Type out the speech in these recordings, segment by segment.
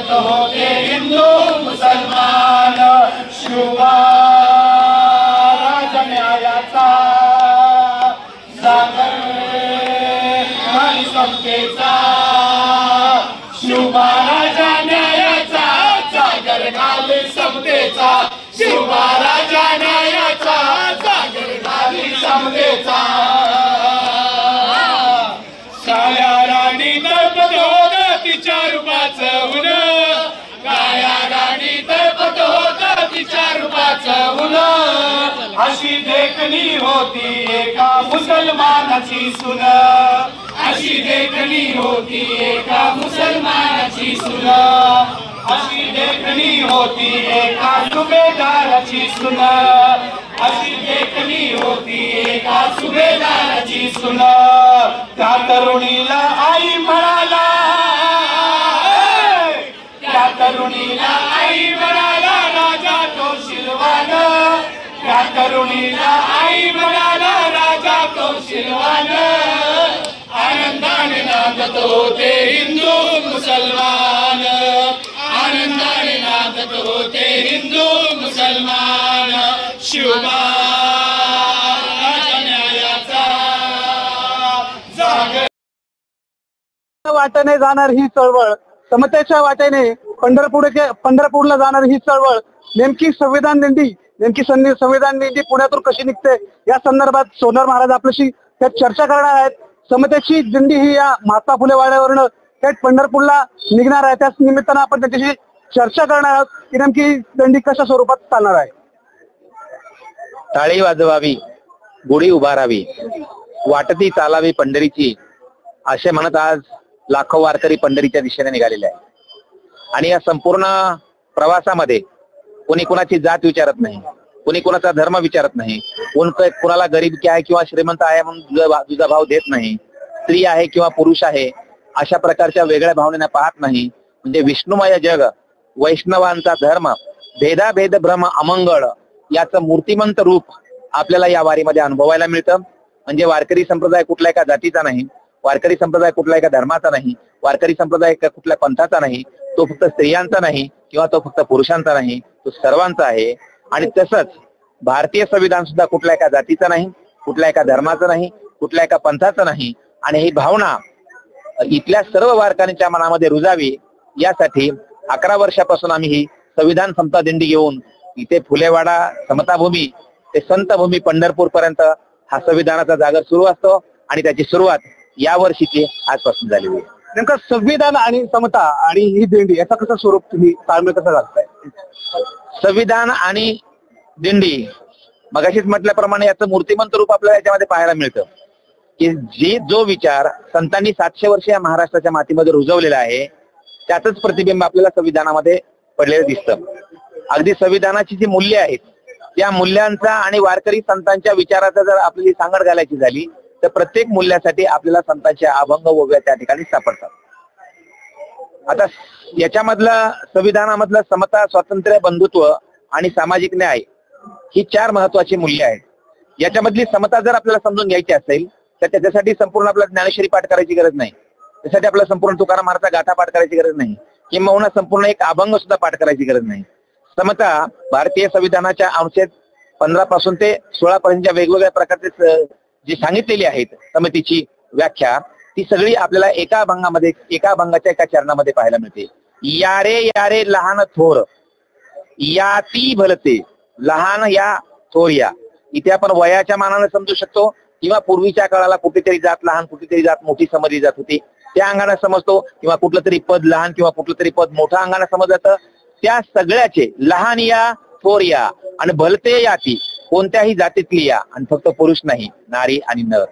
संत होते हिंदू मुसलमान, शिवबा राजा न्यायाचा जागर आणि समतेचा, शिवबा राजा न्यायाचा जागर घाली समतेचा, शिवबा राजा न्यायाचा जागर घाली समतेचा. काळ्या राणी तळपत होत तिच्या रूपाचं ऊन, काळ्या राणी तळपत होत तिच्या रूपाचं ऊन, अशी देखणी होती एका मुसलमानाची सून, अशी देखणी होती एका मुसलमानाची सून, अशी देखणी होती एका सुभेदाराची सून, अशी देखणी होती एका सुभेदाराची सून. त्या तरुणीला आई म्हणाला, त्या तरुणीला आई म्हणाला राजा तो शिलवान, त्या तरुणीला आई म्हणाला राजा तो शिलवान. आनंदाने नांदत होते हिंदू मुसलमान, आनंदाने नांदत होते हिंदू मुसलमान, शिवबा राजा न्यायाचा जागर. वाटेने जाणार ही चळवळ, समतेच्या वाटेने पंढरपूरला जाणार ही चळवळ, नेमकी संविधान दिंडी संविधान दिंडी पुण्यातून कशी निघते या संदर्भात सोनार महाराज आपल्याशी त्यात चर्चा करणार आहेत. समतेची दिंडी ही या महात्मा फुले वाड्यावरनं थेट पंढरपूरला निघणार आहे, त्याच निमित्तानं आपण त्याच्याशी चर्चा करणार आहोत की नेमकी दिंडी कशा स्वरूपात चालणार आहे. टाळी वाजवावी, गुढी उभारावी, वाटती चालावी पंढरीची, असे म्हणत आज लाखो वारकरी पंढरीच्या दिशेने निघालेले आहे. आणि या संपूर्ण प्रवासामध्ये कोणी कुणाची जात विचारत नाही, कोणी कुणाचा धर्म विचारत नाही, कुणाला गरीब की आहे किंवा श्रीमंत आहे म्हणून तुझा भाव देत नाही, स्त्री आहे किंवा पुरुष आहे अशा प्रकारच्या वेगळ्या भावनेने पाहत नाही. म्हणजे विष्णुमय जग, वैष्णवांचा धर्म, भेदाभेद भ्रम अमंगळ याचं मूर्तिमंत रूप आपल्याला या वारीमध्ये अनुभवायला मिळतं. म्हणजे वारकरी संप्रदाय कुठल्या एका जातीचा नाही, वारकरी संप्रदाय कुठल्या एका धर्माचा नाही, वारकरी संप्रदाय कुठल्या पंथाचा नाही, तो फक्त स्त्रियांचा नाही किंवा तो फक्त पुरुषांचा नाही, तो सर्वांचा आहे. आणि तसंच भारतीय संविधान सुद्धा कुठल्या एका जातीचा नाही, कुठल्या एका धर्माचा नाही, कुठल्या एका पंथाचा नाही. आणि ही भावना इथल्या सर्व वारकऱ्यांच्या मनामध्ये रुजावी यासाठी 11 वर्षापासून आम्ही ही संविधान समता दिंडी घेऊन इथे फुलेवाडा समताभूमी ते संतभूमी पंढरपूर पर्यंत हा संविधानाचा जागर सुरू असतो. आणि त्याची सुरुवात या वर्षीची आजपासून झालेली आहे. नेमकं संविधान आणि समता आणि ही दिंडी याचा कसं स्वरूप तुम्ही ताळमेळ कसं घालताय? संविधान आणि दिंडी मगाशीच म्हटल्याप्रमाणे याचं मूर्तिमंत रूप आपल्याला याच्यामध्ये पाहायला मिळतं की जो विचार संतांनी 700 वर्ष या महाराष्ट्राच्या मातीमध्ये रुजवलेला आहे त्याचंच प्रतिबिंब आपल्याला संविधानामध्ये पडलेलं दिसतं. अगदी संविधानाची जी मूल्य आहेत त्या मूल्यांचा आणि वारकरी संतांच्या विचाराचा जर आपली सांगड घालायची झाली तर प्रत्येक मूल्यासाठी आपल्याला संतांच्या अभंग ओव्या त्या ठिकाणी सापडतात. आता याच्यामधलं संविधानामधलं समता, स्वातंत्र्य, बंधुत्व आणि सामाजिक न्याय ही 4 महत्वाची मूल्य आहेत. याच्यामधली समता जर आपल्याला समजून घ्यायची असेल तर त्याच्यासाठी संपूर्ण आपल्याला ज्ञानेश्वरी पाठ करायची गरज नाही, त्यासाठी आपल्याला संपूर्ण तुकाराम महाराजचा गाथा पाठ करायची गरज नाही, किंबहुना संपूर्ण एक अभंग सुद्धा पाठ करायची गरज नाही. समता भारतीय संविधानाच्या अनुच्छेद 15 पासून ते 16 पर्यंतच्या वेगवेगळ्या प्रकारचे जी सांगितलेली आहेत समतेची व्याख्या ती सगळी आपल्याला एका अभंगाच्या एका चरणामध्ये पाहायला मिळते. यारे यारे लहान थोर याती भलते, लहान या थोर या. इथे आपण वयाच्या मानाने समजू शकतो किंवा पूर्वीच्या काळाला कुठेतरी जात लहान कुठेतरी जात मोठी समजली जात होती त्या अंगाने समजतो, किंवा कुठलं तरी पद लहान किंवा कुठलं तरी पद मोठं अंगाने समजलं जातं. त्या सगळ्याचे लहान या थोर या आणि भलते याती कोणत्याही जातीतली या आणि फक्त पुरुष नाही नारी आणि नर,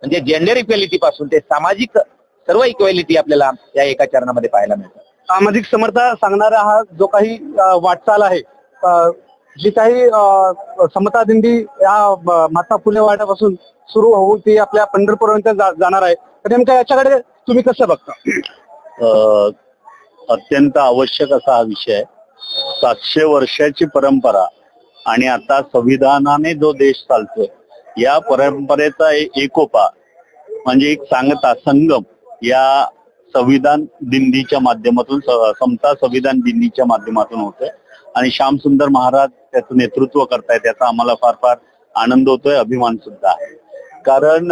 म्हणजे जेंडर इक्वेलिटी पासून ते सामाजिक सर्व इक्वेलिटी आपल्याला या एका चरणामध्ये पाहायला मिळतं. सामाजिक समता सांगणारा हा जो काही वाटचाल आहे, जी काही समता दिंडी या महात्मा फुले वाड्यापासून सुरू होऊन ती आपल्या पंढरपूरपर्यंत जाणार आहे, तर नेमकं याच्याकडे तुम्ही कसं बघता? अत्यंत आवश्यक असा हा विषय. 700 वर्षाची परंपरा आणि आता संविधानाने जो देश चालतोय या परंपरेचा एकोपा म्हणजे एक सांगता संगम या संविधान दिंडीच्या माध्यमातून समता संविधान दिंडीच्या माध्यमातून होतंय आणि श्यामसुंदर महाराज त्याचं नेतृत्व करतायत, त्याचा आम्हाला फार फार आनंद होतोय, अभिमान सुद्धा आहे. कारण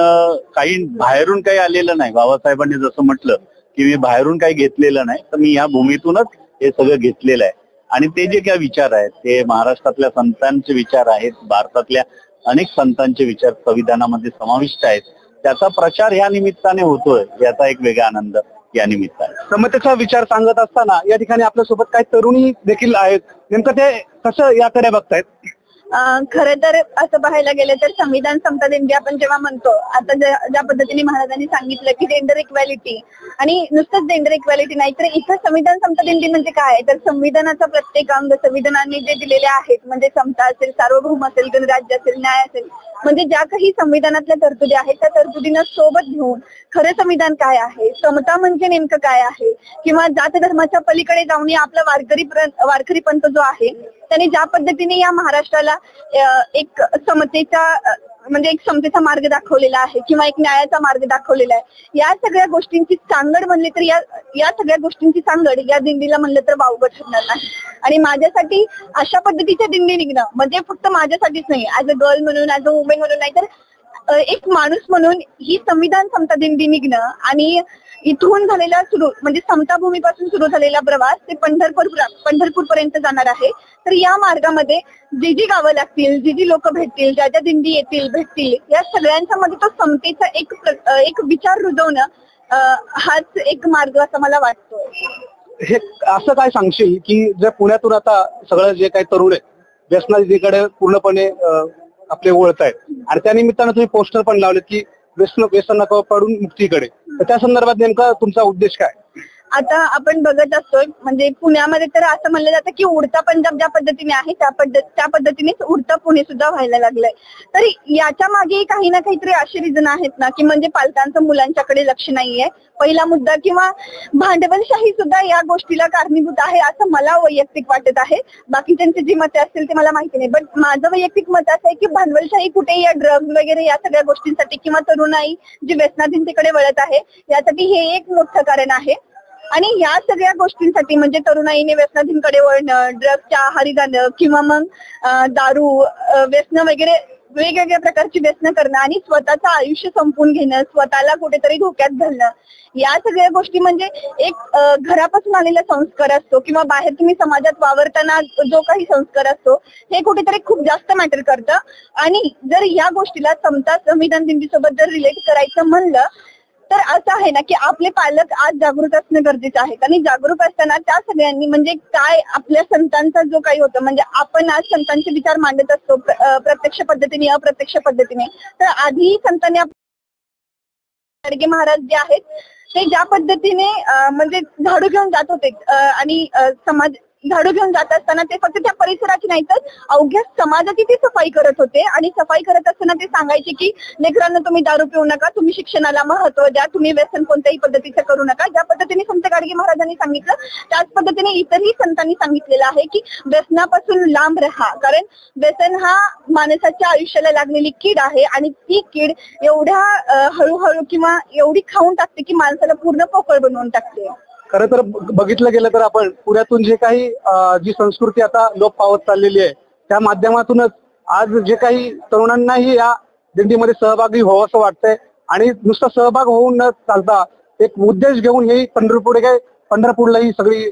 काही बाहेरून काही आलेलं नाही. बाबासाहेबांनी जसं म्हटलं की मी बाहेरून काही घेतलेलं नाही, तर मी या भूमीतूनच हे सगळं घेतलेलं आहे. आणि ते जे काही विचार आहेत ते महाराष्ट्रातल्या संतांचे विचार आहेत, भारतातल्या अनेक संतांचे विचार संविधानामध्ये समाविष्ट आहेत. त्याचा प्रचार या निमित्ताने होतोय, याचा एक वेगळा आनंद या निमित्ताने. समतेचा विचार सांगत असताना या ठिकाणी आपल्यासोबत काही तरुणी देखील आहेत, नेमकं ते कसं याकडे बघतायत? खरं तर असं पाहायला गेलं तर संविधान समता दिंडी आपण जेव्हा म्हणतो, आता ज्या पद्धतीने महाराजांनी सांगितलं की जेंडर इक्वॅलिटी, आणि नुसतंच जेंडर इक्वॅलिटी नाही तर इथं संविधान समता दिंडी म्हणजे काय, तर संविधानाचा प्रत्येक अंग संविधानाने जे दिलेले आहेत, म्हणजे समता असेल, सार्वभौम असेल, गणराज्य असेल, न्याय असेल, म्हणजे ज्या काही संविधानातल्या तरतुदी आहेत त्या तरतुदीनं सोबत घेऊन खरं संविधान काय आहे, समता म्हणजे नेमकं काय आहे, किंवा जात धर्माच्या पलीकडे जाऊन आपला वारकरी पंथ जो आहे त्याने ज्या पद्धतीने या महाराष्ट्राला एक समतेचा म्हणजे एक समतेचा मार्ग दाखवलेला आहे किंवा एक न्यायाचा मार्ग दाखवलेला आहे, या सगळ्या गोष्टींची सांगड म्हणली तर या सगळ्या गोष्टींची सांगड या दिंडीला म्हणलं तर वावगं ठरणार नाही. आणि माझ्यासाठी अशा पद्धतीच्या दिंडी निघणं म्हणजे फक्त माझ्यासाठीच नाही, ऍज अ गर्ल म्हणून, ऍज अ वुमेन म्हणून, नाही तर एक माणूस म्हणून ही संविधान समता दिंडी निघणं आणि इथून झालेला म्हणजे समता भूमीपासून सुरू झालेला प्रवास ते पंढरपूर पर्यंत जाणार आहे. तर या मार्गामध्ये जी गावं लागतील, जी लोक भेटतील, ज्या दिंडी येतील भेटतील, या सगळ्यांच्या मध्ये तो समतेचा एक विचार रुजवणं हाच एक मार्ग असं मला वाटतो. हे असं काय सांगशील की जे पुण्यातून आता सगळं जे काही तरुण आहे व्यसनाकडे पूर्णपणे आपले वळत आहेत आणि त्या निमित्तानं तुम्ही पोस्टर पण लावले की व्यसन पडून मुक्तीकडे, तर त्या संदर्भात नेमका तुमचा उद्देश काय? आता आपण बघत असतोय म्हणजे पुण्यामध्ये तर असं म्हणलं जातं की उडता पंजाब ज्या पद्धतीने आहे त्या पद्धतीनेच उडता पुणे सुद्धा व्हायला लागलंय. तर याच्या मागे काही ना काहीतरी असे रिझन आहेत ना की म्हणजे पालकांचं मुलांच्याकडे लक्ष नाहीये पहिला मुद्दा, किंवा भांडवलशाही सुद्धा या गोष्टीला कारणीभूत आहे असं मला वैयक्तिक वाटत आहे. बाकीच्यांची जी मते असतील ते मला माहिती नाही, बट माझं वैयक्तिक मत असं आहे की भांडवलशाही कुठे या ड्रग्ज वगैरे या सगळ्या गोष्टींसाठी किंवा तरुणाई जी व्यसनाधीनतेकडे वळत आहे यासाठी हे एक मोठं कारण आहे. आणि या सगळ्या गोष्टींसाठी म्हणजे तरुणाईने व्यसनाधीनकडे वळणं, ड्रग्सच्या आहारी जाणं किंवा मग दारू, व्यसन वगैरे वेगवेगळ्या प्रकारची व्यसनं करणं आणि स्वतःचं आयुष्य संपवून घेणं, स्वतःला कुठेतरी धोक्यात घालणं, या सगळ्या गोष्टी म्हणजे एक घरापासून आलेला संस्कार असतो किंवा बाहेर तुम्ही समाजात वावरताना जो काही संस्कार असतो हे कुठेतरी खूप जास्त मॅटर करतं. आणि जर या गोष्टीला समता संविधान दिंडीसोबत जर रिलेट करायचं म्हणलं तर असं आहे ना की आपले पालक आज जागरूक असणं गरजेचं आहे. आणि जागरूक असताना त्या सगळ्यांनी म्हणजे काय आपल्या संतांचा जो काही होतं म्हणजे आपण आज संतांचे विचार मांडत असतो प्रत्यक्ष पद्धतीने अप्रत्यक्ष पद्धतीने, तर आधी संतांनी गाडगे महाराज जे आहेत ते ज्या पद्धतीने म्हणजे झाडू घेऊन जात होते आणि झाडू घेऊन जात असताना ते फक्त त्या परिसराची नाही तर अवघ्या समाजाची ते सफाई करत होते. आणि सफाई करत असताना ते सांगायचे की लेकरांना तुम्ही दारू पिऊ नका, तुम्ही शिक्षणाला महत्व द्या, तुम्ही व्यसन कोणत्याही पद्धतीचं करू नका. ज्या पद्धतीने संत गाडगे महाराजांनी सांगितलं त्याच पद्धतीने इतरही संतांनी सांगितलेलं आहे की व्यसनापासून लांब राहा, कारण व्यसन हा माणसाच्या आयुष्याला लागलेली कीड आहे आणि ती कीड एवढ्या हळूहळू किंवा एवढी खाऊन टाकते की माणसाला पूर्ण पोकळ बनवून टाकते. खरं तर बघितलं गेलं तर आपण पुण्यातून जे काही जी संस्कृती आता लोप पावत चाललेली आहे त्या माध्यमातूनच आज जे काही तरुणांनाही या दिंडीमध्ये सहभागी व्हावं असं वाटतंय. आणि नुसतं सहभाग होऊन न चालता एक उद्देश घेऊन ही पंढरपूरला ही सगळी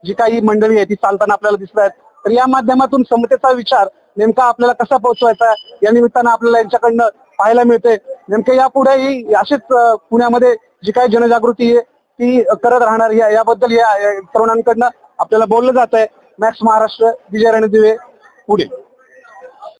जी काही मंडळी आहे ती चालताना आपल्याला दिसत आहेत. तर या माध्यमातून समतेचा विचार नेमका आपल्याला कसा पोहोचवायचा या निमित्तानं आपल्याला यांच्याकडनं पाहायला मिळते. नेमकं यापुढेही अशीच पुण्यामध्ये जी काही जनजागृती आहे ती करत राहणार याबद्दल या तरुणांकडनं आपल्याला बोललं जात आहे. मॅक्स महाराष्ट्र, विजय रणदिवे, पुणे.